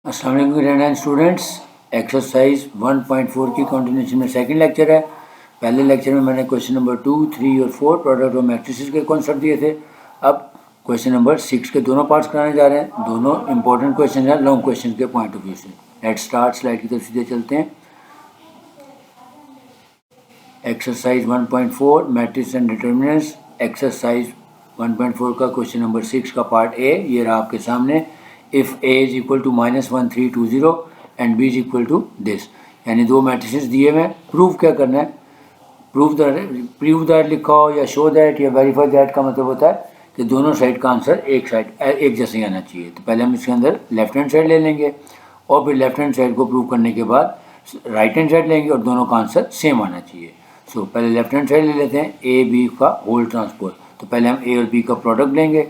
अस्सलाम वालेकुम students. Exercise 1.4 की कंटिन्यूशन में सेकंड लेक्चर है। पहले लेक्चर में मैंने क्वेश्चन नंबर 2, 3 और 4 प्रोडक्ट ऑफ मैट्रिसेस के कॉन्सेप्ट दिए थे। अब क्वेश्चन नंबर 6 के दोनों पार्ट्स कराने जा रहे हैं। दोनों इंपॉर्टेंट क्वेश्चन हैं लॉन्ग क्वेश्चन के पॉइंट ऑफ व्यू से। लेट्स स्टार्ट, स्लाइड की तरफ सीधे चलते हैं। Exercise 1.4 matrix and determinants. Exercise 1.4 का क्वेश्चन नंबर 6 का पार्ट ए ये रहा आपके सामने। If a is equal to -1 3 2 0 and b is equal to this, यानी दो मैट्रिसेस दिए हुए। प्रूव क्या करना है? प्रूव दैट लिखा हो या शो दैट या वेरीफाई दैट का मतलब होता है कि दोनों साइड का आंसर एक जैसे आना चाहिए। तो पहले हम इसके अंदर लेफ्ट हैंड साइड ले लेंगे और फिर लेफ्ट हैंड साइड को प्रूव करने के बाद राइट हैंड साइड लेंगे और दोनों का आंसर सेम आना चाहिए। सो पहले लेफ्ट हैंड साइड ले लेते हैं, ए बी का होल ट्रांसपोज। तो पहले हम ए और बी का प्रोडक्ट लेंगे।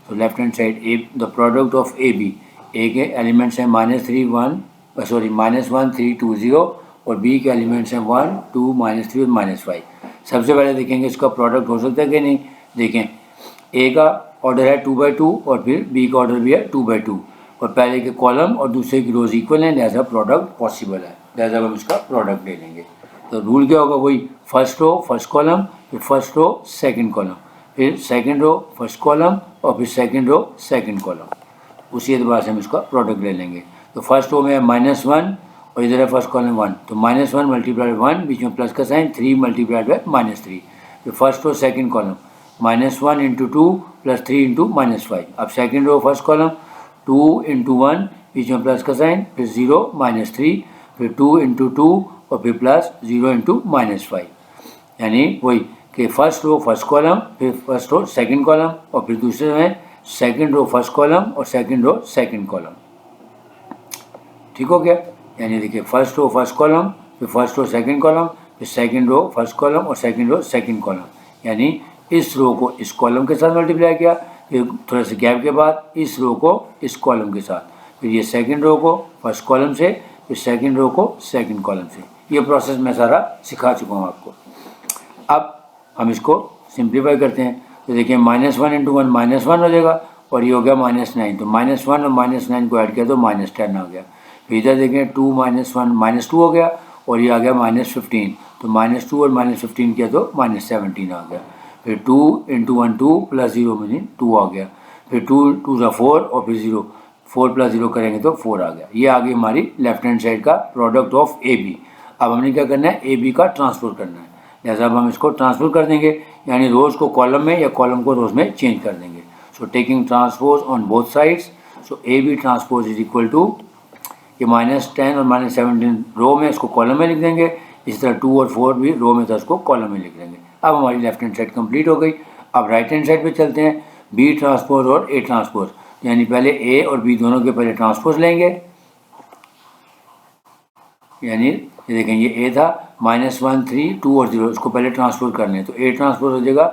तो left hand side A, the product of A B, A के एलिमेंट्स हैं -1 3 2 0 और बी के एलिमेंट्स हैं 1 2 -3 और -5। सबसे पहले देखेंगे इसका प्रोडक्ट हो सकता है कि नहीं। देखें, ए का ऑर्डर है 2/2 और फिर बी का ऑर्डर भी है 2/2 और पहले के कॉलम और दूसरे की रोज इक्वल हैं, लिहाजा प्रोडक्ट पॉसिबल है। लिहाजा हम इसका प्रोडक्ट ले लेंगे। तो रूल क्या होगा? वही फर्स्ट रो फर्स्ट कॉलम, फिर फर्स्ट रो सेकंड कॉलम, फिर सेकंड रो फर्स्ट कॉलम और फिर सेकंड रो सेकंड कॉलम। उसी एतबार से हम इसका प्रोडक्ट ले लेंगे। तो फर्स्ट रो में है -1 और इधर है फर्स्ट कॉलम 1, तो -1 मल्टीप्लाइड 1, बीच में प्लस का साइन, 3 मल्टीप्लाइड बाय -3। फिर first row second column -1 into 2 plus 3 into -5। अब second row first column 2 into 1, बीच में प्लस का साइन, फिर 0 -3, फिर 2 इंटू 2 और फिर प्लस 0 इंटू -5। यानी वही कि फर्स्ट रो फर्स्ट कॉलम, फिर फर्स्ट रो सेकंड कॉलम और फिर दूसरे में सेकंड रो फर्स्ट कॉलम और सेकंड रो सेकंड कॉलम। ठीक हो गया? यानी देखिए, फर्स्ट रो फर्स्ट कॉलम, फिर फर्स्ट रो सेकंड कॉलम, फिर सेकंड रो फर्स्ट कॉलम और सेकंड रो सेकंड कॉलम। यानी इस रो को इस कॉलम के साथ मल्टीप्लाई किया, फिर थोड़ा सा गैप के बाद इस रो को इस कॉलम के साथ, फिर ये सेकंड रो को फर्स्ट कॉलम से, फिर सेकंड रो को सेकंड कॉलम से। ये प्रोसेस मैं सारा सिखा चुका हूँ आपको। अब हम इसको सिंप्लीफाई करते हैं। तो देखिए, -1 इंटू 1 -1 हो जाएगा और ये हो गया -9। तो -1 और -9 को ऐड किया तो -10 आ गया। फिर इधर देखें 2 -1 -2 हो गया और ये आ गया -15। तो -2 और -15 किया तो -17 आ गया। फिर 2 इंटू 1 2 प्लस 0 मीनिंग 2 आ गया। फिर 2 2 4 और फिर 0, 4 प्लस 0 करेंगे तो 4 आ गया। ये आ गई हमारी लेफ्ट हैंड साइड का प्रोडक्ट ऑफ ए बी। अब हमने क्या करना है? ए बी का ट्रांसफर करना है। जैसा अब हम इसको ट्रांसफर कर देंगे, यानी रोज को कॉलम में या कॉलम को रोज में चेंज कर देंगे। So taking transpose on both sides, so A B transpose is equal to ये -10 और -17 रो में, इसको कॉलम में लिख देंगे। इस तरह 2 और 4 भी रो में था, उसको कॉलम में लिख देंगे। अब हमारी लेफ्ट हैंड साइड कंप्लीट हो गई। अब राइट हैंड साइड पे चलते हैं, बी ट्रांसपोज और ए ट्रांसपोज। यानी पहले ए और बी दोनों के पहले ट्रांसपोज लेंगे। यानी ये देखें, ये ए था, -1 3 2 और 0, इसको पहले ट्रांसपोज कर लें। तो ए ट्रांसपोज हो जाएगा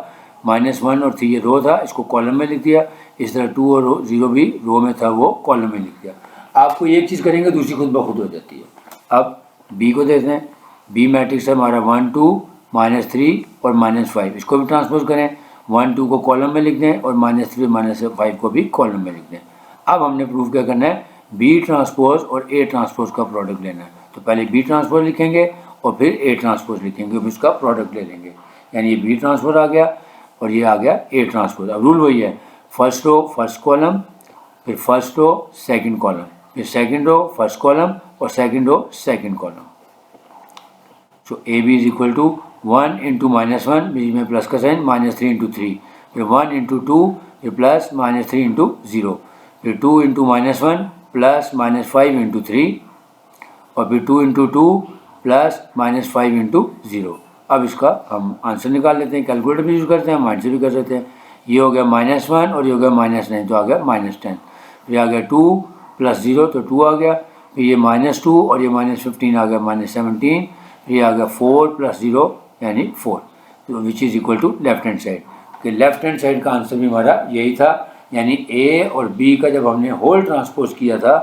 -1 और 3, ये रो था, इसको कॉलम में लिख दिया। इस तरह 2 और 0 भी रो में था, वो कॉलम में लिख दिया। आपको एक चीज़ करेंगे, दूसरी खुद ब खुद हो जाती है। अब बी को देखते हैं। बी मैट्रिक्स है हमारा 1 2 -3 और -5, इसको भी ट्रांसपोज करें। 1 2 को कॉलम में लिख दें और -3 -5 को भी कॉलम में लिख दें। अब हमने प्रूफ क्या करना है? बी ट्रांसपोज और ए ट्रांसपोज का प्रोडक्ट लेना है। तो पहले बी ट्रांसपोज लिखेंगे और फिर ए ट्रांसपोज लिखेंगे और इसका प्रोडक्ट ले लेंगे। यानी ये बी ट्रांसपोज आ गया और ये आ गया ए ट्रांसपोज। अब रूल वही है, फर्स्ट रो फर्स्ट कॉलम, फिर फर्स्ट रो सेकंड कॉलम, फिर सेकंड रो फर्स्ट कॉलम और second row second column. So A B is equal to 1 into -1, बीच में प्लस का साइन, -3 इंटू 3, फिर 1 इंटू 2, फिर प्लस -3 इंटू 0, फिर 2 इंटू -1 प्लस -5 इंटू 3 और फिर 2 इंटू 2 प्लस -5 इंटू 0। अब इसका हम आंसर निकाल लेते हैं। कैलकुलेटर भी यूज़ करते हैं, माइंड से भी कर सकते हैं। ये हो गया -1 और ये हो गया -9, तो आ गया -10। फिर आ गया 2 प्लस 0, तो 2 आ गया। फिर ये -2 और ये -15 आ गया -17। फिर ये आ गया 4 प्लस 0 यानी 4, तो which is equal to left hand side. कि लेफ्ट हैंड साइड का आंसर भी हमारा यही था। यानी ए और बी का जब हमने होल ट्रांसपोज किया था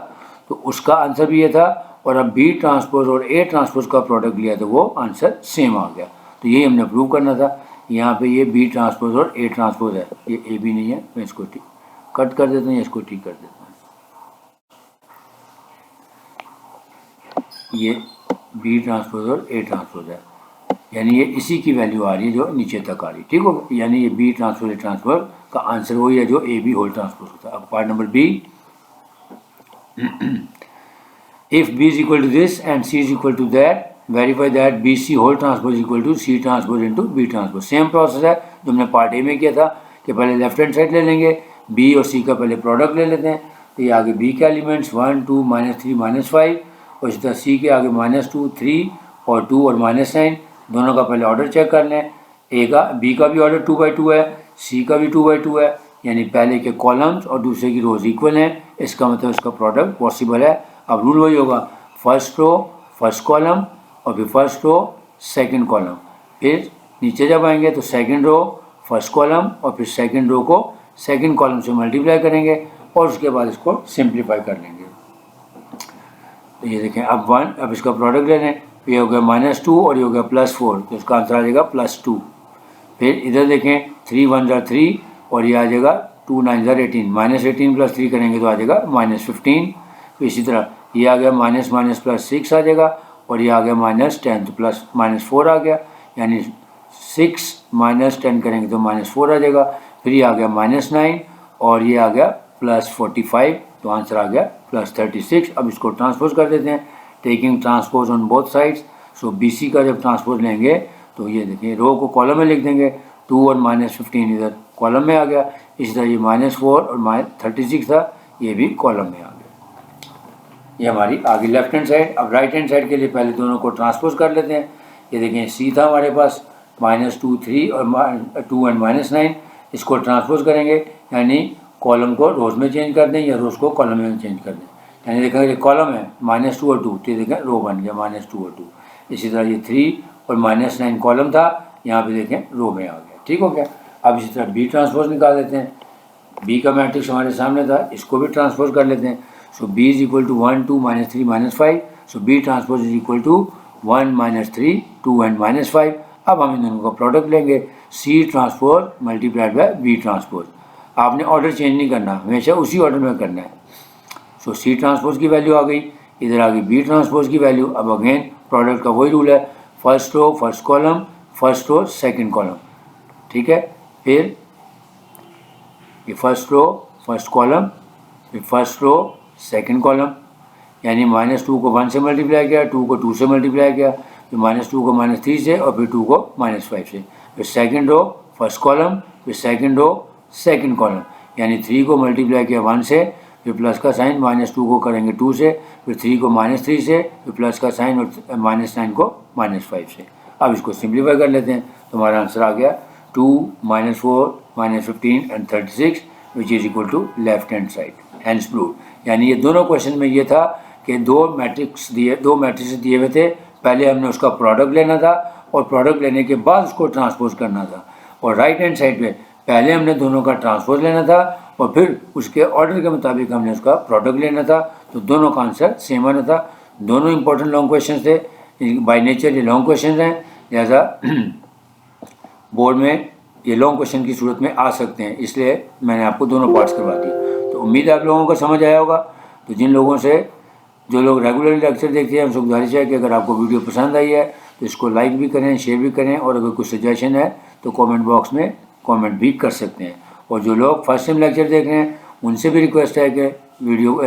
तो उसका आंसर भी ये था, और अब बी ट्रांसपोज और ए ट्रांसपोज का प्रोडक्ट लिया तो वो आंसर सेम आ गया। तो यही हमने प्रूव करना था। यहाँ पे ये बी ट्रांसपोज और ए ट्रांसपोज है, ये ए बी नहीं है। मैं इसको कट कर देता हूँ या इसको ठीक कर देता हूँ। ये बी ट्रांसपोज और ए ट्रांसपोज है, यानी ये इसी की वैल्यू आ रही है जो नीचे तक आ रही है, ठीक हो। यानी ये बी ट्रांसपोज ए ट्रांसपोज का आंसर वही है जो ए बी होल ट्रांसपोज होता है। अब part number B, if b is equal to this and c is equal to that, verify that bc whole transpose equal to c transpose into b transpose। Same process है जो हमने part A में किया था कि पहले left hand side ले लेंगे, b और c का पहले प्रोडक्ट ले लेते हैं, तो ये आगे b के एलिमेंट्स 1 2 -3 -5 और इसी तरह c के आगे -2 3 और 2 और -9, दोनों का पहले ऑर्डर चेक कर लें। a का b का भी ऑर्डर 2/2 है, c का भी 2/2 है, यानी पहले के कॉलम्स और दूसरे की रोज इक्वल हैं, इसका मतलब इसका प्रोडक्ट पॉसिबल है। अब रूल वही होगा, फर्स्ट रो फर्स्ट कॉलम और फिर फर्स्ट रो सेकंड कॉलम, फिर नीचे जब आएंगे तो सेकंड रो फर्स्ट कॉलम और फिर सेकंड रो को सेकंड कॉलम से मल्टीप्लाई करेंगे और उसके बाद इसको सिंप्लीफाई कर लेंगे। तो ये देखें अब 1, अब इसका प्रोडक्ट ले लें, ये हो गया -2 और ये हो गया +4, तो इसका आंसर आ जाएगा +2। फिर इधर देखें 3 1 ज़ा 3 और ये आ जाएगा 2 9 ज़ा 18, -18 + 3 करेंगे तो आ जाएगा -15। तो इसी तरह ये आ गया -+6 आ जाएगा और ये आ गया -10, तो +-4 आ गया, यानी 6 -10 करेंगे तो -4 आ जाएगा। फिर ये आ गया -9 और ये आ गया +45, तो आंसर आ गया +36। अब इसको ट्रांसपोज कर देते हैं, taking transpose on both sides. So BC का जब ट्रांसपोज लेंगे तो ये देखिए रो को कॉलम में लिख देंगे, 2 और -15 इधर कॉलम में आ गया, इसी तरह ये -4 और -36 था, ये भी कॉलम में आ गया। ये हमारी आगे लेफ्ट हैंड साइड। अब राइट हैंड साइड के लिए पहले दोनों को ट्रांसपोज कर लेते हैं। ये देखें C था हमारे पास -2 3 और 2 एंड -9, इसको ट्रांसपोज करेंगे, यानी कॉलम को रोज में चेंज कर दें या रोज को कॉलम में चेंज कर दें। यानी देखेंगे कॉलम है -2 और 2, तो ये देखें रो बन गया -2 और 2। इसी तरह ये 3 और -9 कॉलम था, यहाँ पे देखें रो में आ गया, ठीक हो गया। अब इसी तरह B ट्रांसपोज निकाल देते हैं। B का मैट्रिक्स हमारे सामने था, इसको भी ट्रांसपोज कर लेते हैं। So B is equal to 1 2 -3 -5, so B transpose is equal to 1 -3 2 and -5। अब हम इन दोनों का प्रोडक्ट लेंगे, C transpose multiplied by B transpose. आपने ऑर्डर चेंज नहीं करना, हमेशा उसी ऑर्डर में करना है। सो C ट्रांसपोज की वैल्यू आ गई, इधर आ गई B ट्रांसपोज की वैल्यू। अब अगेन प्रोडक्ट का वही रूल है, first row first column, first row second column, ठीक है। फिर ये फर्स्ट रो फर्स्ट कॉलम, फिर फर्स्ट रो सेकंड कॉलम, यानी -2 को 1 से मल्टीप्लाई किया, 2 को 2 से मल्टीप्लाई किया, फिर -2 को -3 से और फिर 2 को -5 से। फिर सेकंड रो फर्स्ट कॉलम, फिर सेकंड रो सेकंड कॉलम, यानी 3 को मल्टीप्लाई किया 1 से, फिर प्लस का साइन, -2 को करेंगे 2 से, फिर 3 को -3 से, फिर प्लस का साइन और -9 को -5 से। अब इसको सिंप्लीफाई कर लेते हैं, तो हमारा आंसर आ गया 2 -4 -15 and 36 which is equal to left hand side, hence proved. यानी ये दोनों क्वेश्चन में ये था कि दो मैट्रिक्स दिए हुए थे, पहले हमने उसका प्रोडक्ट लेना था और प्रोडक्ट लेने के बाद उसको ट्रांसपोज करना था, और राइट हैंड साइड पे पहले हमने दोनों का ट्रांसपोज लेना था और फिर उसके ऑर्डर के मुताबिक हमने उसका प्रोडक्ट लेना था, तो दोनों का आंसर सेम आना था। दोनों इंपॉर्टेंट लॉन्ग क्वेश्चन थे, बाय नेचर ये लॉन्ग क्वेश्चन हैं, लिहाजा बोर्ड में ये लॉन्ग क्वेश्चन की सूरत में आ सकते हैं, इसलिए मैंने आपको दोनों पार्ट्स करवा दिए। तो उम्मीद है आप लोगों को समझ आया होगा। तो जिन लोगों से जो लोग रेगुलरली लेक्चर देखते हैं, उनसे गुजारिश है कि अगर आपको वीडियो पसंद आई है तो इसको लाइक भी करें, शेयर भी करें, और अगर कुछ सजेशन है तो कमेंट बॉक्स में कमेंट भी कर सकते हैं। और जो लोग फर्स्ट टाइम लेक्चर देख रहे हैं उनसे भी रिक्वेस्ट है कि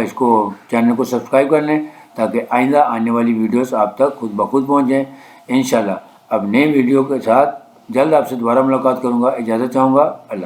इसको चैनल को सब्सक्राइब कर लें, ताकि आइंदा आने वाली वीडियोस आप तक खुद ब खुद पहुँच जाएँ इंशाल्लाह। अब नए वीडियो के साथ जल्द आपसे दोबारा मुलाकात करूँगा, इजाज़त चाहूँगा। अल्लाह।